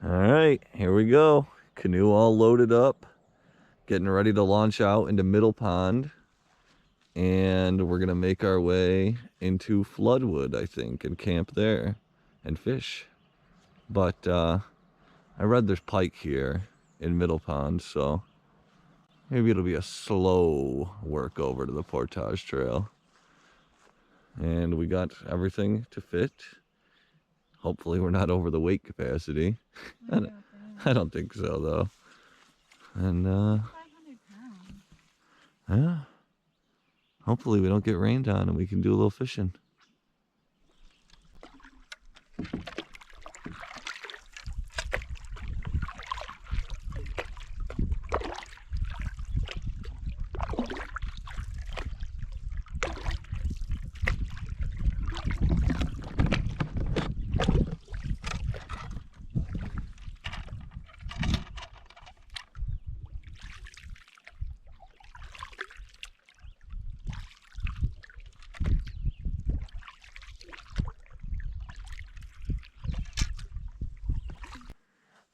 All right, here we go. Canoe all loaded up, getting ready to launch out into Middle Pond. And we're gonna make our way into Floodwood, I think, and camp there and fish. But I read there's pike here in Middle Pond, so maybe it'll be a slow work over to the Portage Trail. And we got everything to fit. Hopefully we're not over the weight capacity. I don't think so, though. And 500 pounds. yeah, hopefully we don't get rained on and we can do a little fishing.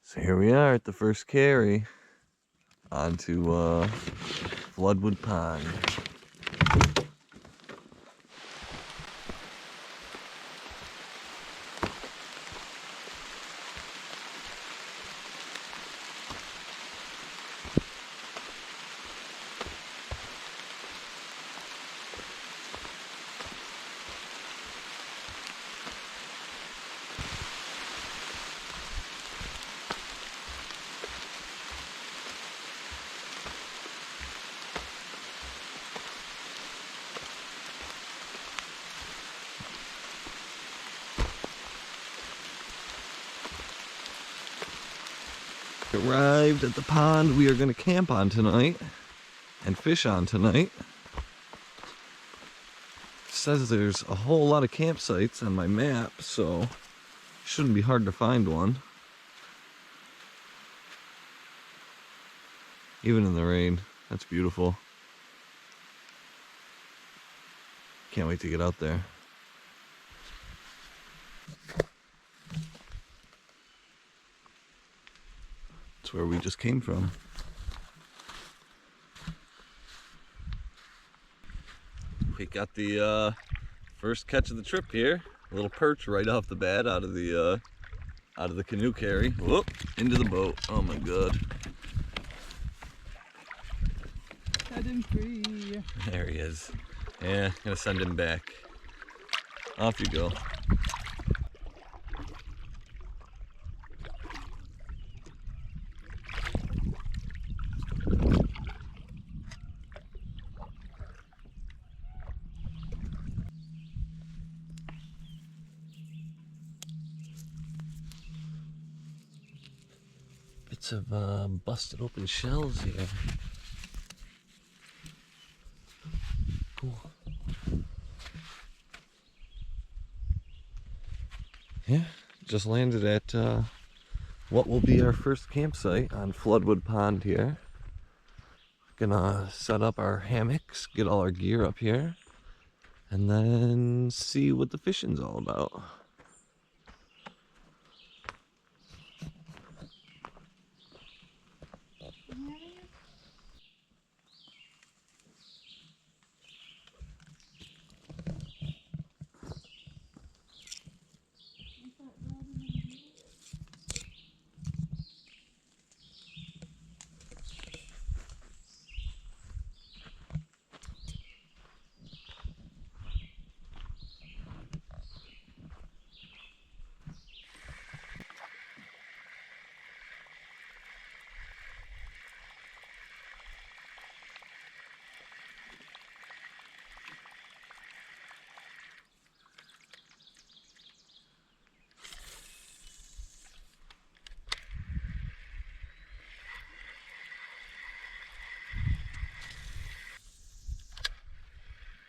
So here we are at the first carry onto Floodwood Pond. Arrived at the pond we are going to camp on tonight and fish on tonight. It says there's a whole lot of campsites on my map, so shouldn't be hard to find one. Even in the rain. That's beautiful. Can't wait to get out there. That's where we just came from. We got the first catch of the trip here. A little perch right off the bat out of the canoe carry. Whoop, into the boat. Oh my god. Set him free. There he is. Yeah, gonna send him back. Off you go. Bits of busted open shells here. Cool. Yeah, just landed at what will be our first campsite on Floodwood Pond here. Gonna set up our hammocks, get all our gear up here, and then see what the fishing's all about.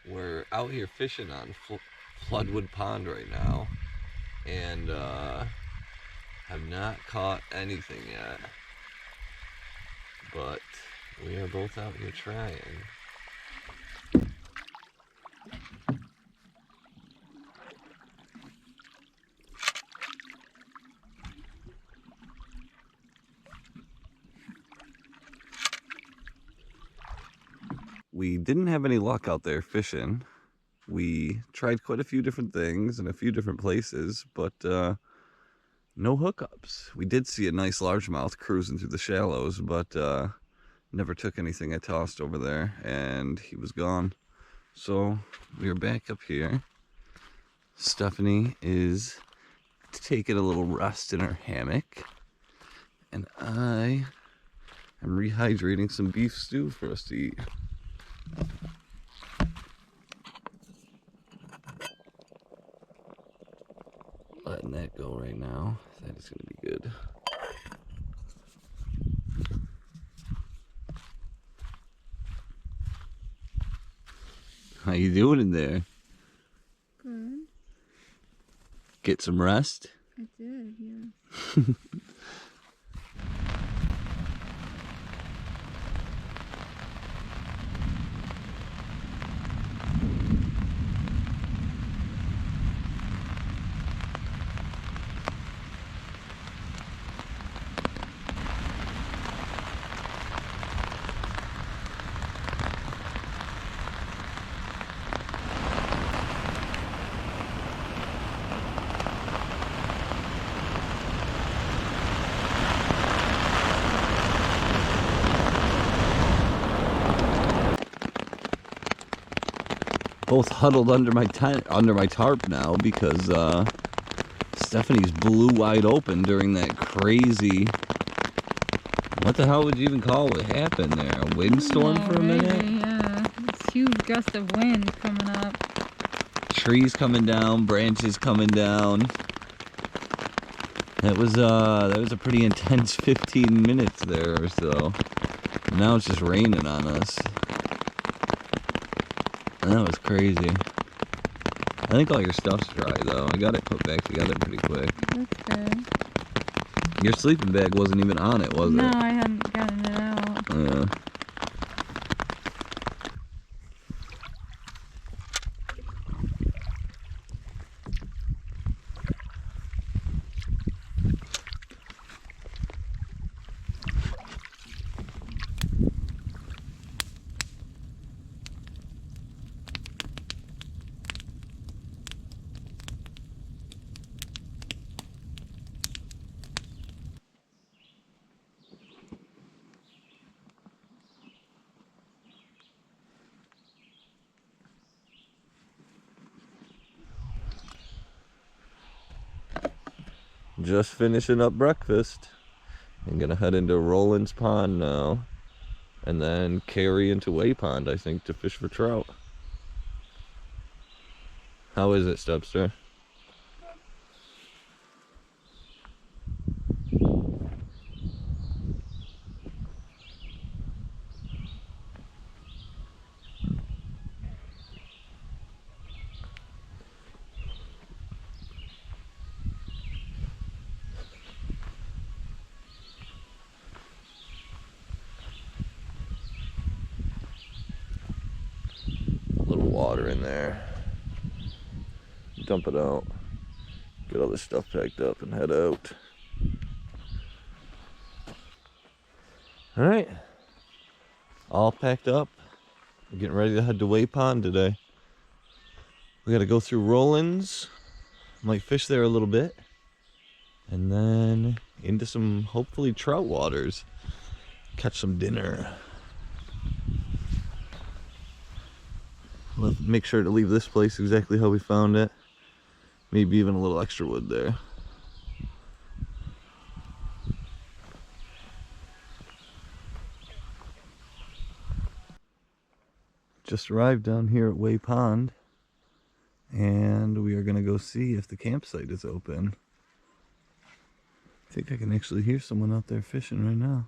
We're out here fishing on Floodwood Pond right now, and have not caught anything yet, but we are both out here trying. we didn't have any luck out there fishing. We tried quite a few different things in a few different places, but no hookups. We did see a nice largemouth cruising through the shallows, but never took anything. I tossed over there and he was gone. So we are back up here. Stephanie is taking a little rest in her hammock, and I am rehydrating some beef stew for us to eat. Letting that go right now. That is going to be good. How you doing in there? Good. Get some rest? I did, yeah. Both huddled under my tarp now because Stephanie's blew wide open during that crazy. What the hell would you even call what happened there? A windstorm for a minute? Yeah, it's huge gust of wind coming up. Trees coming down, branches coming down. That was a pretty intense 15 minutes there or so. Now it's just raining on us. That was crazy. I think all your stuff's dry though. I got it put back together pretty quick. That's good. Your sleeping bag wasn't even on it, was it? No, I hadn't gotten it out. Yeah. Just finishing up breakfast. I'm gonna head into Rollins Pond now, and then carry into Whey Pond, I think, to fish for trout. How is it, Stepster? Little water in there. Dump it out. Get all this stuff packed up and head out. Alright. All packed up. We're getting ready to head to Whey Pond today. We gotta go through Rollins. Might fish there a little bit. And then into some, hopefully, trout waters. Catch some dinner. We'll make sure to leave this place exactly how we found it. Maybe even a little extra wood there. Just arrived down here at Whey Pond, and we are gonna go see if the campsite is open. I think I can actually hear someone out there fishing right now.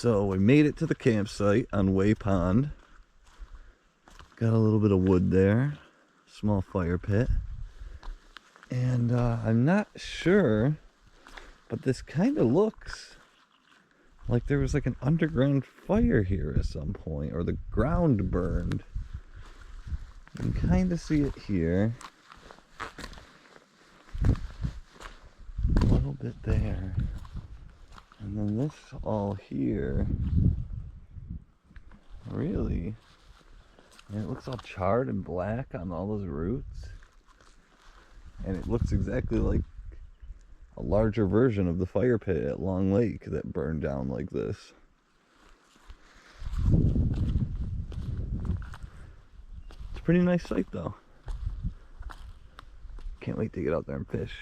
So we made it to the campsite on Whey Pond. Got a little bit of wood there, small fire pit. And I'm not sure, but this kind of looks like there was like an underground fire here at some point, or the ground burned. You can kind of see it here. A little bit there. And then this all here, really, and it looks all charred and black on all those roots. And it looks exactly like a larger version of the fire pit at Long Lake that burned down like this. It's a pretty nice site though. Can't wait to get out there and fish.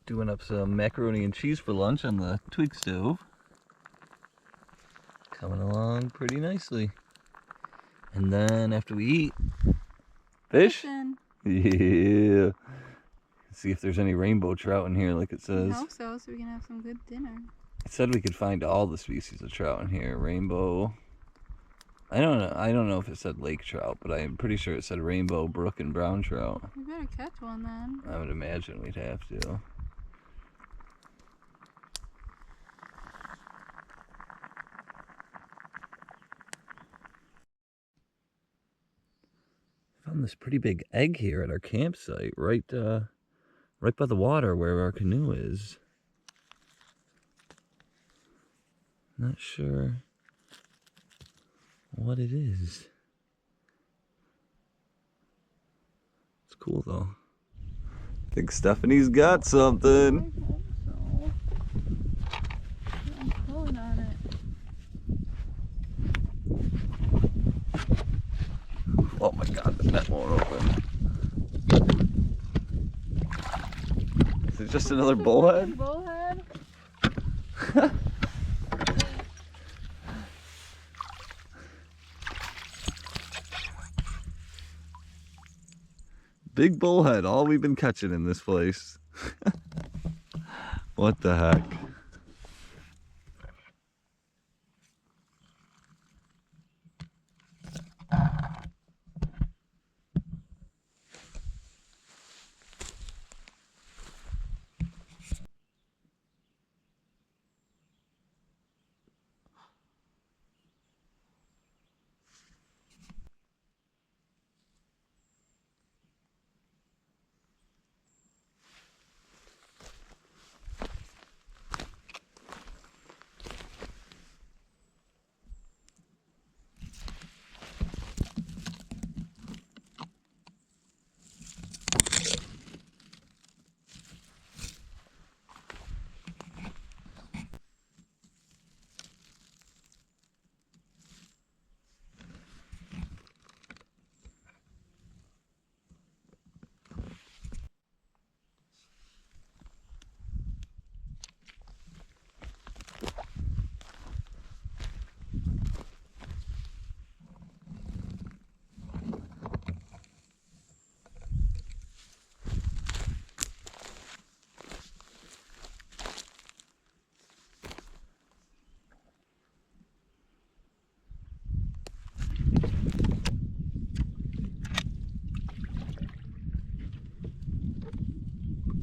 Doing up some macaroni and cheese for lunch on the twig stove. Coming along pretty nicely. And then after we eat, fish? Yeah. See if there's any rainbow trout in here like it says. I hope so we can have some good dinner. It said we could find all the species of trout in here. Rainbow. I don't know if it said lake trout, but I'm pretty sure it said rainbow, brook, and brown trout. We better catch one then. I would imagine we'd have to. Found this pretty big egg here at our campsite, right by the water where our canoe is. Not sure what it is. It's cool though. I think Stephanie's got something. I hope so. I'm pulling on it. Oh my god, the net won't open. Is it just another bullhead? Bullhead? Big bullhead, all we've been catching in this place. What the heck?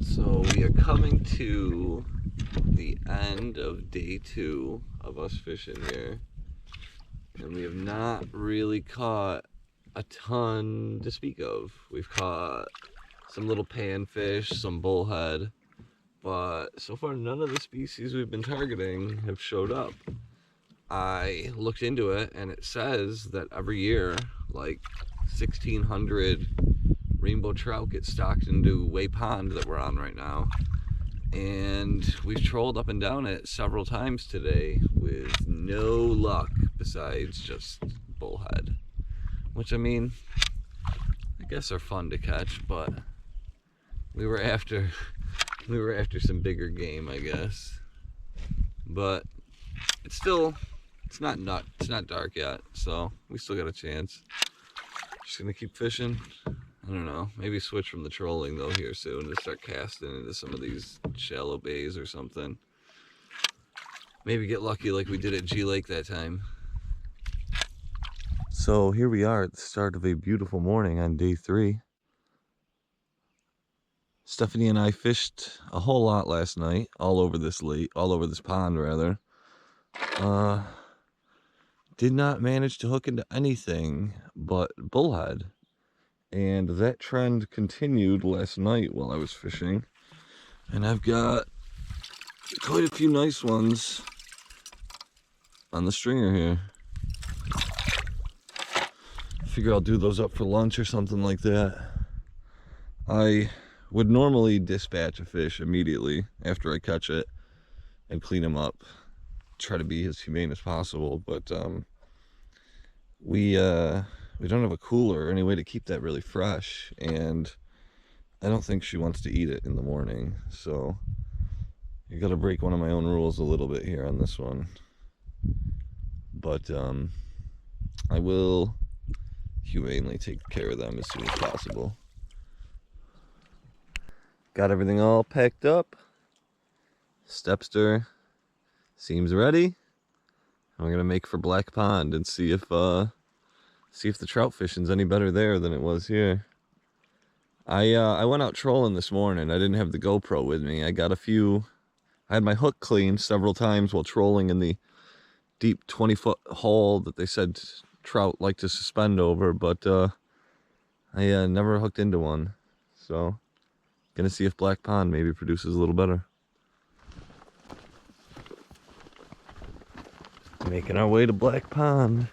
So we are coming to the end of day 2 of us fishing here, and we have not really caught a ton to speak of. We've caught some little panfish, some bullhead, but so far none of the species we've been targeting have showed up. I looked into it and it says that every year like 1,600 rainbow trout get stocked into Whey Pond that we're on right now, and we've trolled up and down it several times today with no luck besides just bullhead, which I mean I guess are fun to catch, but we were after some bigger game, I guess. But it's still It's not dark yet, so we still got a chance. Just gonna keep fishing. I don't know, maybe switch from the trolling though here soon to start casting into some of these shallow bays or something. Maybe get lucky like we did at G Lake that time. So here we are at the start of a beautiful morning on day 3. Stephanie and I fished a whole lot last night, all over this pond rather. Did not manage to hook into anything but bullhead. And that trend continued last night while I was fishing. And I've got quite a few nice ones on the stringer here. Figure I'll do those up for lunch or something like that. I would normally dispatch a fish immediately after I catch it and clean him up. Try to be as humane as possible, but we don't have a cooler or any way to keep that really fresh, and I don't think she wants to eat it in the morning, so I gotta break one of my own rules a little bit here on this one. But I will humanely take care of them as soon as possible. Got everything all packed up. Stepster seems ready. I'm gonna make for Black Pond and see if the trout fishing's any better there than it was here. I went out trolling this morning. I didn't have the GoPro with me. I had my hook cleaned several times while trolling in the deep 20-foot hole that they said trout like to suspend over, but I never hooked into one. So gonna see if Black Pond maybe produces a little better. Making our way to Black Pond.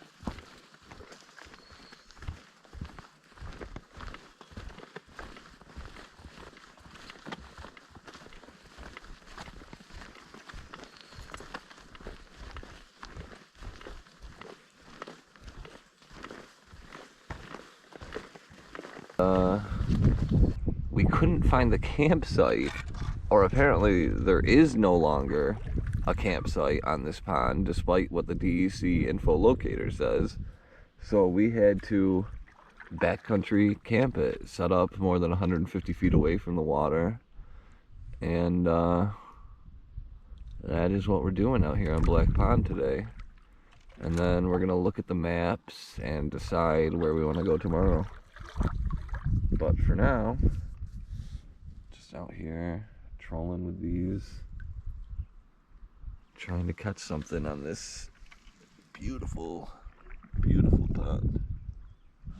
We couldn't find the campsite, or apparently there is no longer a campsite on this pond, despite what the DEC info locator says. So we had to backcountry camp it, set up more than 150 feet away from the water, and that is what we're doing out here on Black Pond today. And then we're gonna look at the maps and decide where we want to go tomorrow. But for now, just out here trolling with these, trying to catch something on this beautiful, beautiful pond.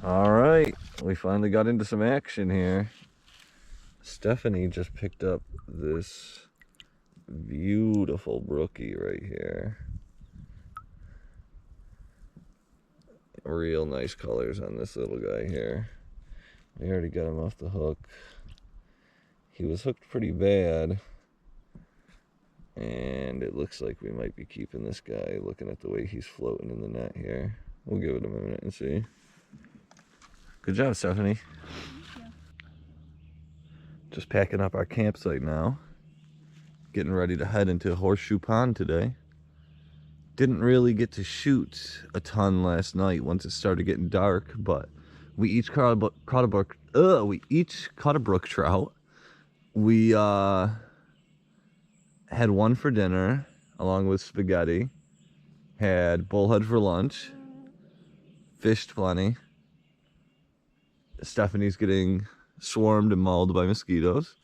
All right, we finally got into some action here. Stephanie just picked up this beautiful brookie right here. Real nice colors on this little guy here. We already got him off the hook. He was hooked pretty bad, and it looks like we might be keeping this guy, looking at the way he's floating in the net here. We'll give it a minute and see. Good job, Stephanie. Yeah. Just packing up our campsite now. Getting ready to head into Horseshoe Pond today. Didn't really get to shoot a ton last night once it started getting dark, but we each caught a brook trout. We had one for dinner along with spaghetti. Had bullhead for lunch. Fished plenty. Stephanie's getting swarmed and mauled by mosquitoes.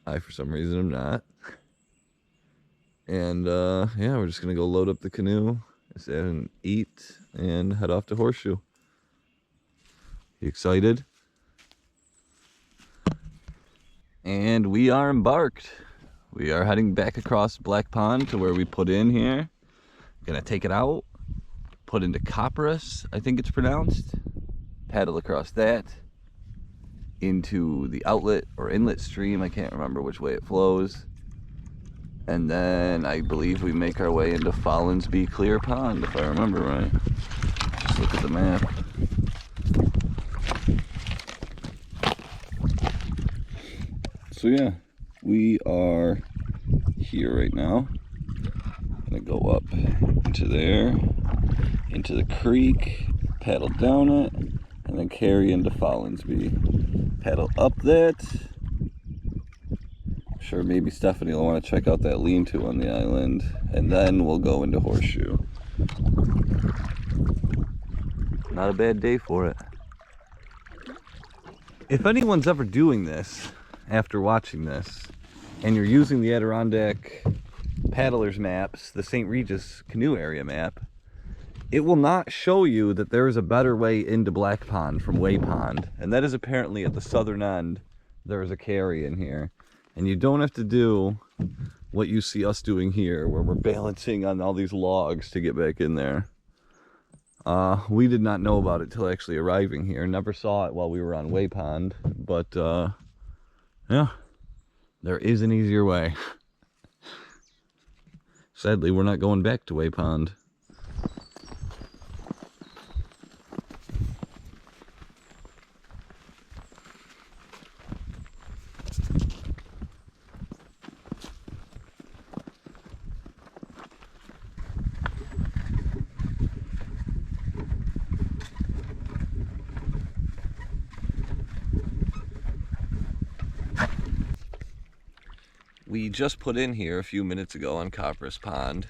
I, for some reason, am not. And yeah, we're just gonna go load up the canoe and eat and head off to Horseshoe. You excited? And we are embarked. We are heading back across Black Pond to where we put in here. Gonna take it out, put into Copperas, I think it's pronounced. Paddle across that into the outlet or inlet stream. I can't remember which way it flows. And then I believe we make our way into Follensby Clear Pond, if I remember right. Just look at the map. So yeah, we are here right now. Gonna go up into there, into the creek, paddle down it, and then carry into Follensby. Paddle up that. I'm sure maybe Stephanie will want to check out that lean-to on the island, and then we'll go into Horseshoe. Not a bad day for it. If anyone's ever doing this after watching this, and you're using the Adirondack paddlers maps, the St. Regis canoe area map, it will not show you that there is a better way into Black Pond from Whey Pond, and that is apparently at the southern end. There is a carry in here, and you don't have to do what you see us doing here, where we're balancing on all these logs to get back in there. We did not know about it till actually arriving here. Never saw it while we were on Whey Pond, but yeah, there is an easier way. Sadly, we're not going back to Whey Pond. We just put in here a few minutes ago on Copperas Pond.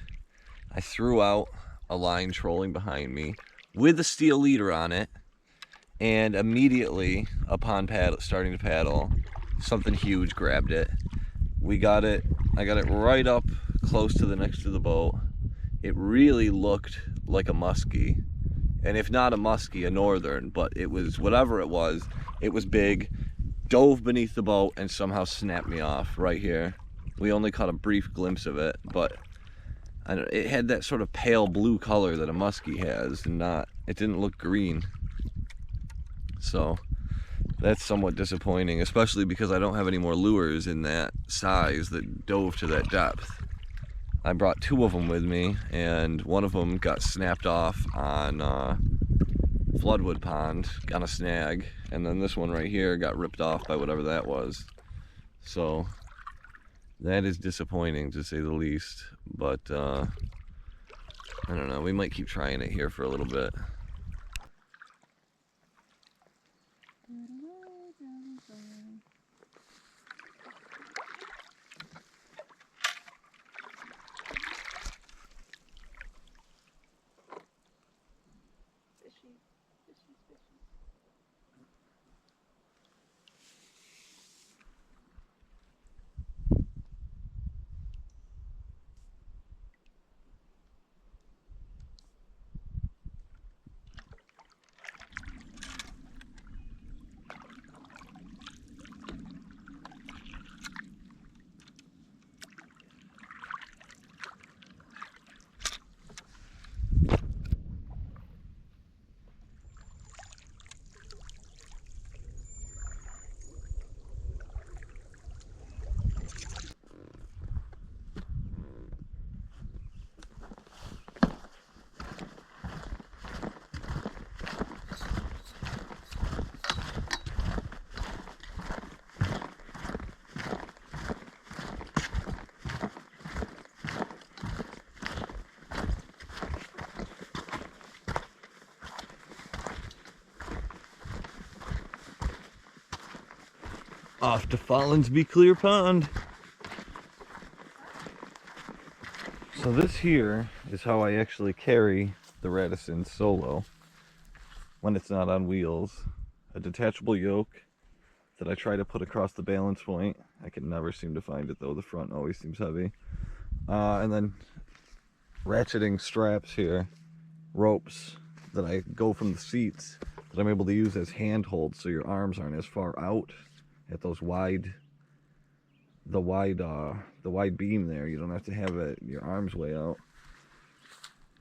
I threw out a line trolling behind me with a steel leader on it, and immediately upon starting to paddle, something huge grabbed it. I got it right up close to the next to the boat. It really looked like a muskie, and if not a muskie, a northern, but it was whatever it was big, dove beneath the boat and somehow snapped me off right here. We only caught a brief glimpse of it, but it had that sort of pale blue color that a muskie has, and it didn't look green. So that's somewhat disappointing, especially because I don't have any more lures in that size that dove to that depth. I brought 2 of them with me, and one of them got snapped off on Floodwood Pond on a snag, and then this one right here got ripped off by whatever that was. So that is disappointing, to say the least, but I don't know, we might keep trying it here for a little bit. Off to Follensby Clear Pond. So this here is how I actually carry the Radisson solo when it's not on wheels. A detachable yoke that I try to put across the balance point. I can never seem to find it though, the front always seems heavy. And then ratcheting straps here, ropes that I go from the seats that I'm able to use as handholds so your arms aren't as far out at those wide beam there. You don't have to have your arms way out.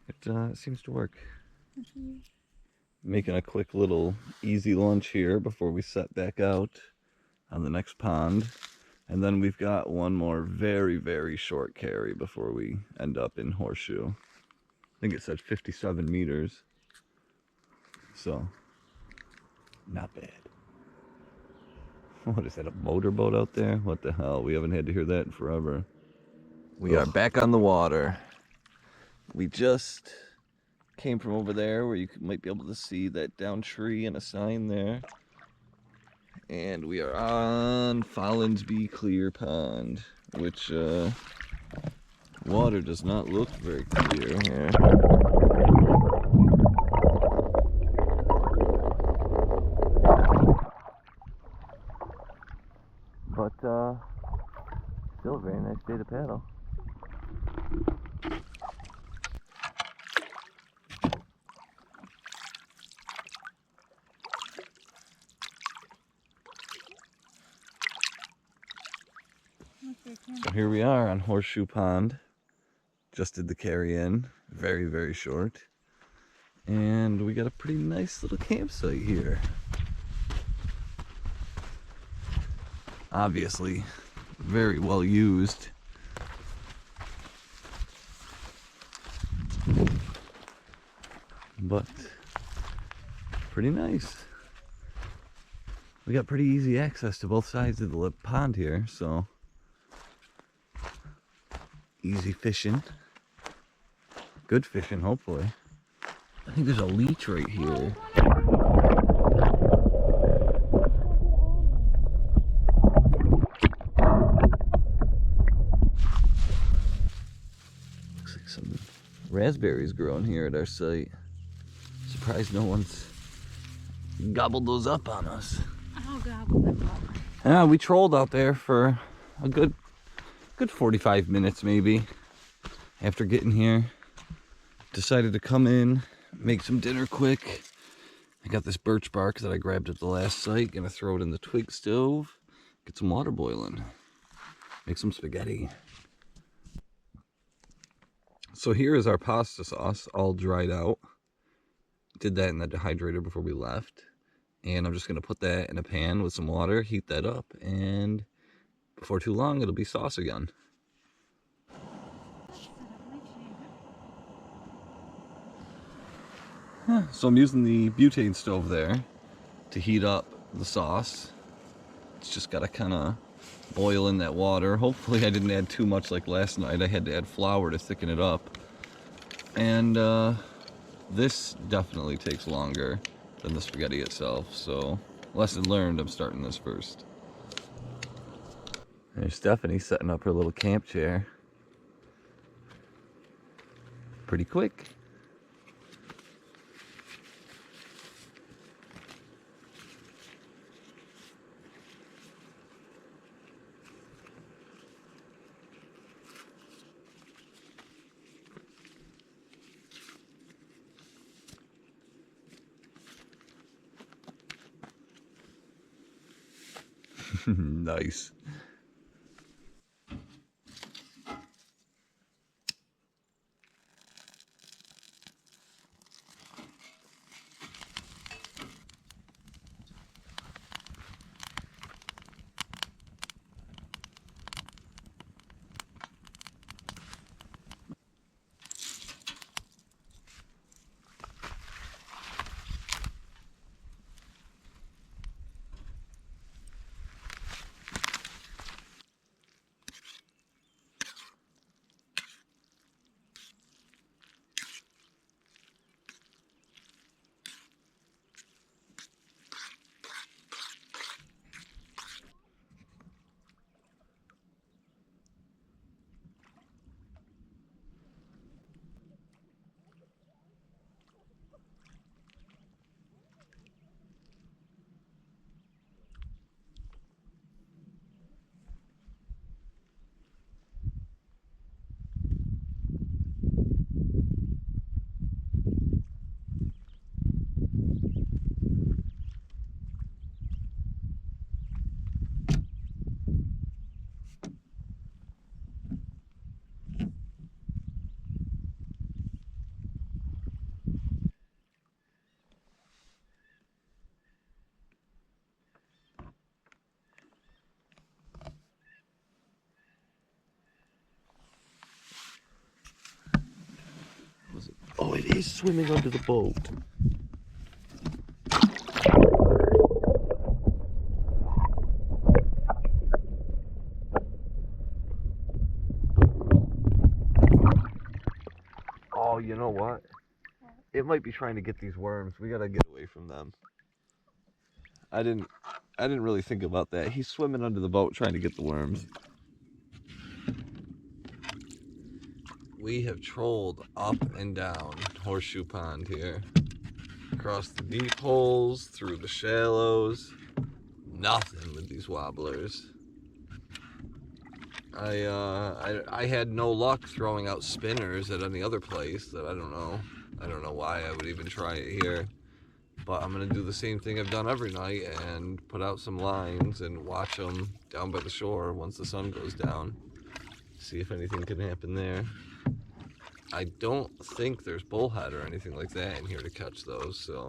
It seems to work. Making a quick little easy lunch here before we set back out on the next pond, and then we've got one more very, very short carry before we end up in Horseshoe. I think it said 57 meters, so not bad. What is that, a motorboat out there? What the hell? We haven't had to hear that in forever. We are back on the water. We just came from over there where you might be able to see that down tree and a sign there. And we are on Follensby Clear Pond, which water does not look very clear here. But still a very nice day to paddle. So here we are on Horseshoe Pond. Just did the carry in, very, very short. And we got a pretty nice little campsite here. Obviously, very well used. But pretty nice. We got pretty easy access to both sides of the pond here, so easy fishing. Good fishing, hopefully. I think there's a leech right here. Looks like some raspberries growing here at our site. Surprised no one's gobbled those up on us. I'll gobble them up. Yeah, we trolled out there for a good 45 minutes maybe after getting here. Decided to come in, make some dinner quick. I got this birch bark that I grabbed at the last site. Gonna throw it in the twig stove, get some water boiling, make some spaghetti. So here is our pasta sauce all dried out. Did that in the dehydrator before we left. And I'm just gonna put that in a pan with some water, heat that up, and before too long it'll be sauce again. So I'm using the butane stove there to heat up the sauce. It's just gotta kinda boil in that water. Hopefully I didn't add too much like last night. I had to add flour to thicken it up. And this definitely takes longer than the spaghetti itself. So lesson learned, I'm starting this first. There's Stephanie setting up her little camp chair. Pretty quick. Nice. Oh, it is swimming under the boat. you know what? It might be trying to get these worms. We gotta get away from them. I didn't really think about that. He's swimming under the boat trying to get the worms. We have trolled up and down Horseshoe Pond here. Across the deep holes, through the shallows. Nothing with these wobblers. I had no luck throwing out spinners at any other place that I don't know. I don't know why I would even try it here. But I'm going to do the same thing I've done every night and put out some lines and watch them down by the shore once the sun goes down. See if anything can happen there. I don't think there's bullhead or anything like that in here to catch those, so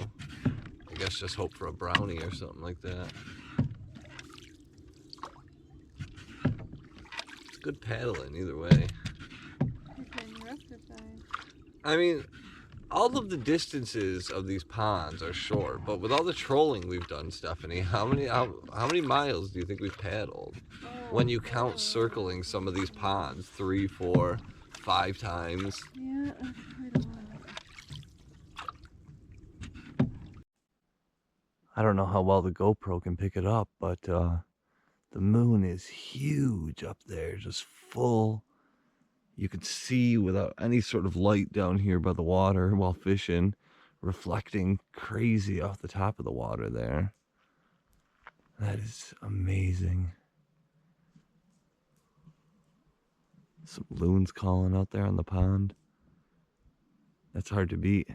I guess just hope for a brownie or something like that. It's good paddling either way. I mean, all of the distances of these ponds are short, but with all the trolling we've done, Stephanie, how many miles do you think we've paddled? When you count circling some of these ponds, 3, 4, 5 times. Yeah, quite a while. I don't know how well the GoPro can pick it up, but the moon is huge up there, just full. You can see without any sort of light down here by the water while fishing, reflecting crazy off the top of the water there. That is amazing. Some loons calling out there on the pond. That's hard to beat.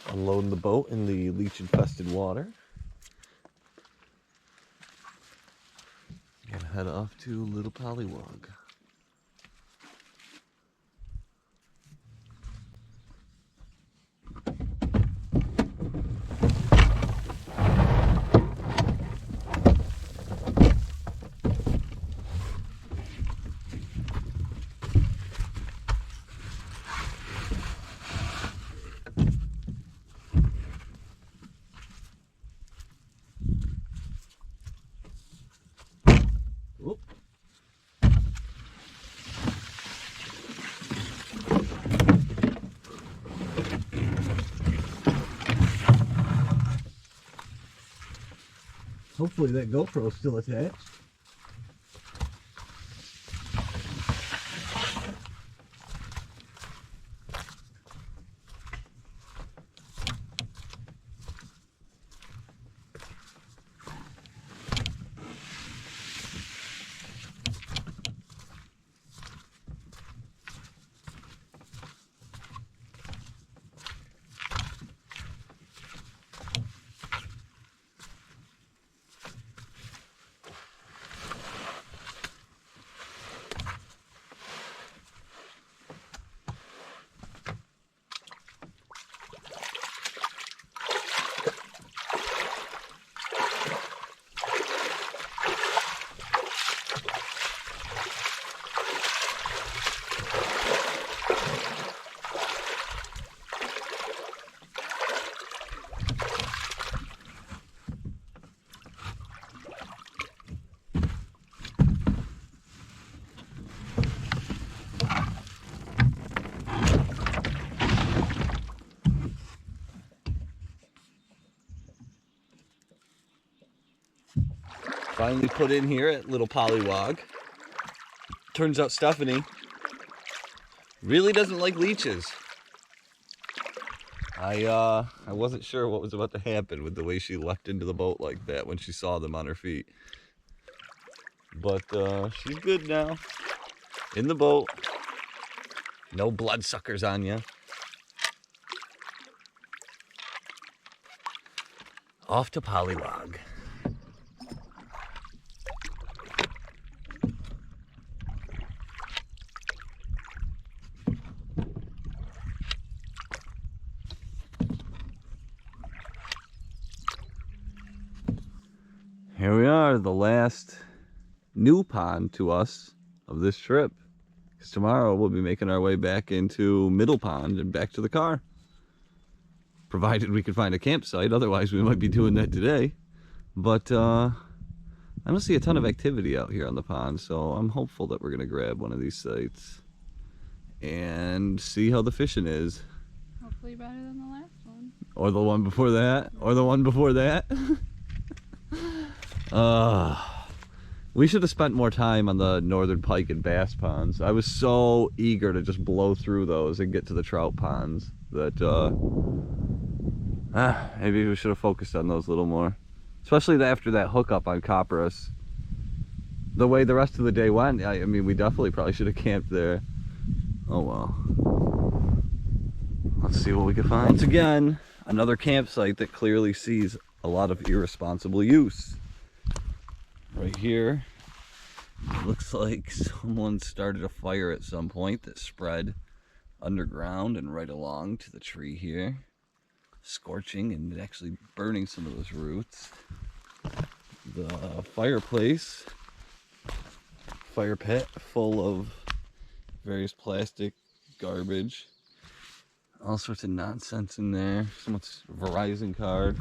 Unloading the boat in the leech-infested water. Gonna head off to Little Polliwog. Hopefully that GoPro's still attached. Finally put in here at Little Polliwog. Turns out Stephanie really doesn't like leeches. I wasn't sure what was about to happen with the way she leapt into the boat like that when she saw them on her feet. But she's good now. In the boat. No bloodsuckers on you. Off to Polliwog. Here we are, the last new pond to us of this trip. Because tomorrow we'll be making our way back into Middle Pond and back to the car. Provided we can find a campsite, otherwise we might be doing that today. But I don't see a ton of activity out here on the pond, so I'm hopeful that we're gonna grab one of these sites and see how the fishing is. Hopefully better than the last one. Or the one before that, or the one before that. We should have spent more time on the northern pike and bass ponds. I was so eager to just blow through those and get to the trout ponds that maybe we should have focused on those a little more. Especially after that hookup on Copperas. The way the rest of the day went, I mean, we definitely probably should have camped there. Oh well. Let's see what we can find. Once again, another campsite that clearly sees a lot of irresponsible use. Right here, it looks like someone started a fire at some point that spread underground and right along to the tree here, scorching and actually burning some of those roots. The fireplace, fire pit full of various plastic garbage, all sorts of nonsense in there. Someone's Verizon card.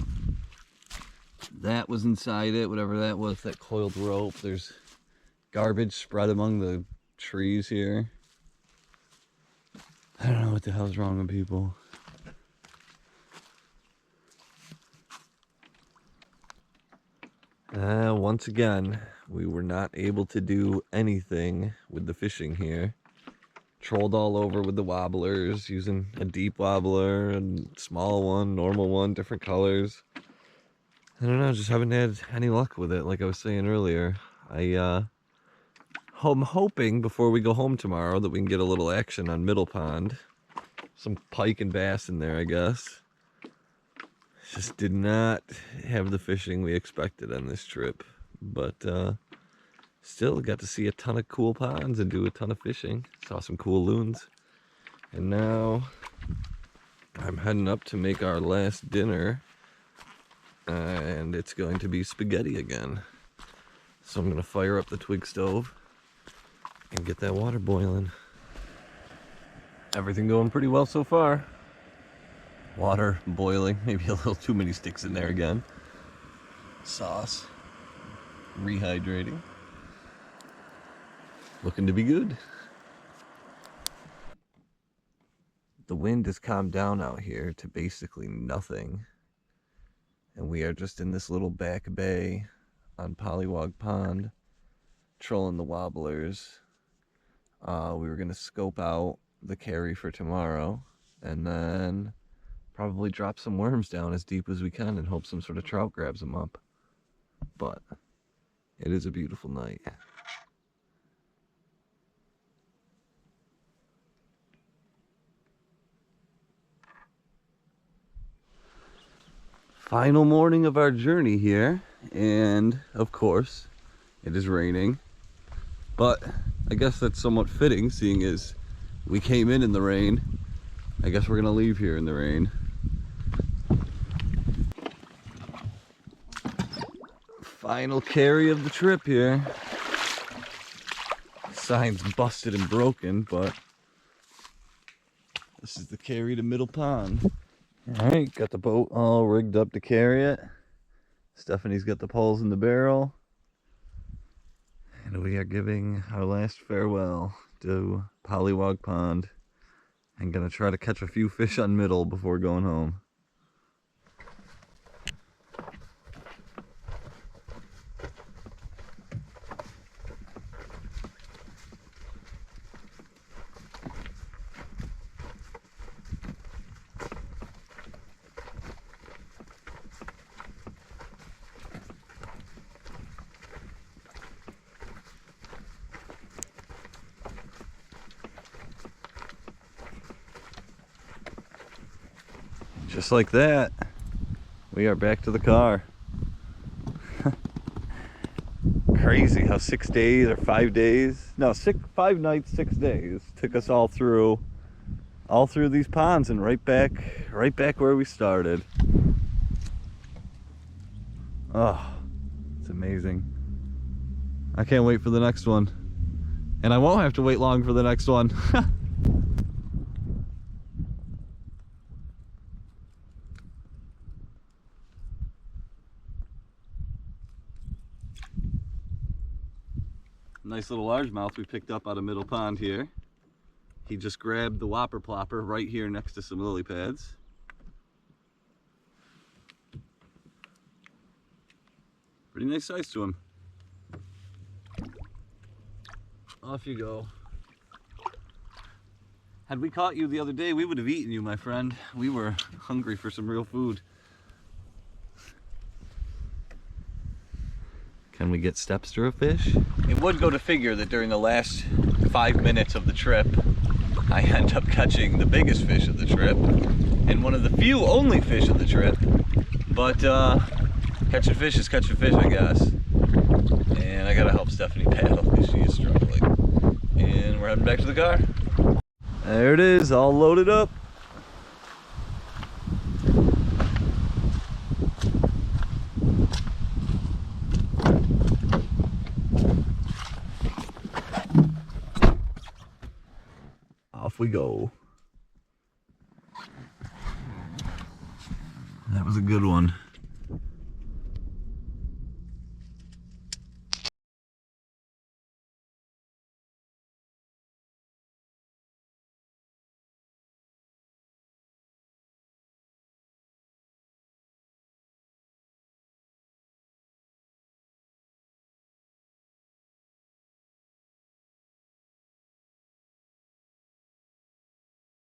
That was inside it, whatever that was, that coiled rope. There's garbage spread among the trees here. I don't know what the hell's wrong with people. Once again, we were not able to do anything with the fishing here. Trolled all over with the wobblers, using a deep wobbler and small one, normal one, different colors. I don't know, just haven't had any luck with it, like I was saying earlier. I'm hoping before we go home tomorrow that we can get a little action on Middle Pond. Some pike and bass in there, I guess. Just did not have the fishing we expected on this trip. But still got to see a ton of cool ponds and do a ton of fishing. Saw some cool loons. And now I'm heading up to make our last dinner. And it's going to be spaghetti again. So I'm going to fire up the twig stove and get that water boiling. Everything going pretty well so far. Water boiling, maybe a little too many sticks in there again. Sauce rehydrating. Looking to be good. The wind has calmed down out here to basically nothing. And we are just in this little back bay on Polliwog Pond, trolling the wobblers. We were going to scope out the carry for tomorrow and then probably drop some worms down as deep as we can and hope some sort of trout grabs them up. But it is a beautiful night. Final morning of our journey here, and of course it is raining, but I guess that's somewhat fitting seeing as we came in the rain. I guess we're gonna leave here in the rain. Final carry of the trip here. Sign's busted and broken, but this is the carry to Middle Pond. Alright, got the boat all rigged up to carry it. Stephanie's got the poles in the barrel. And we are giving our last farewell to Polliwog Pond. And gonna try to catch a few fish on Middle before going home. Just like that, we are back to the car. Crazy how 6 days or 5 days, no, 5 nights, 6 days took us all through these ponds and right back where we started. Oh, it's amazing. I can't wait for the next one. And I won't have to wait long for the next one. nice little largemouth we picked up out of Middle Pond here. He just grabbed the whopper plopper right here next to some lily pads. Pretty nice size to him. Off you go. Had we caught you the other day, we would have eaten you, my friend. We were hungry for some real food. Can we get Stepster a fish? It would go to figure that during the last 5 minutes of the trip, I end up catching the biggest fish of the trip and one of the few only fish of the trip. But catching fish is catching fish, I guess. And I gotta help Stephanie paddle because she is struggling. And we're heading back to the car. There it is, all loaded up. Off we go. That was a good one.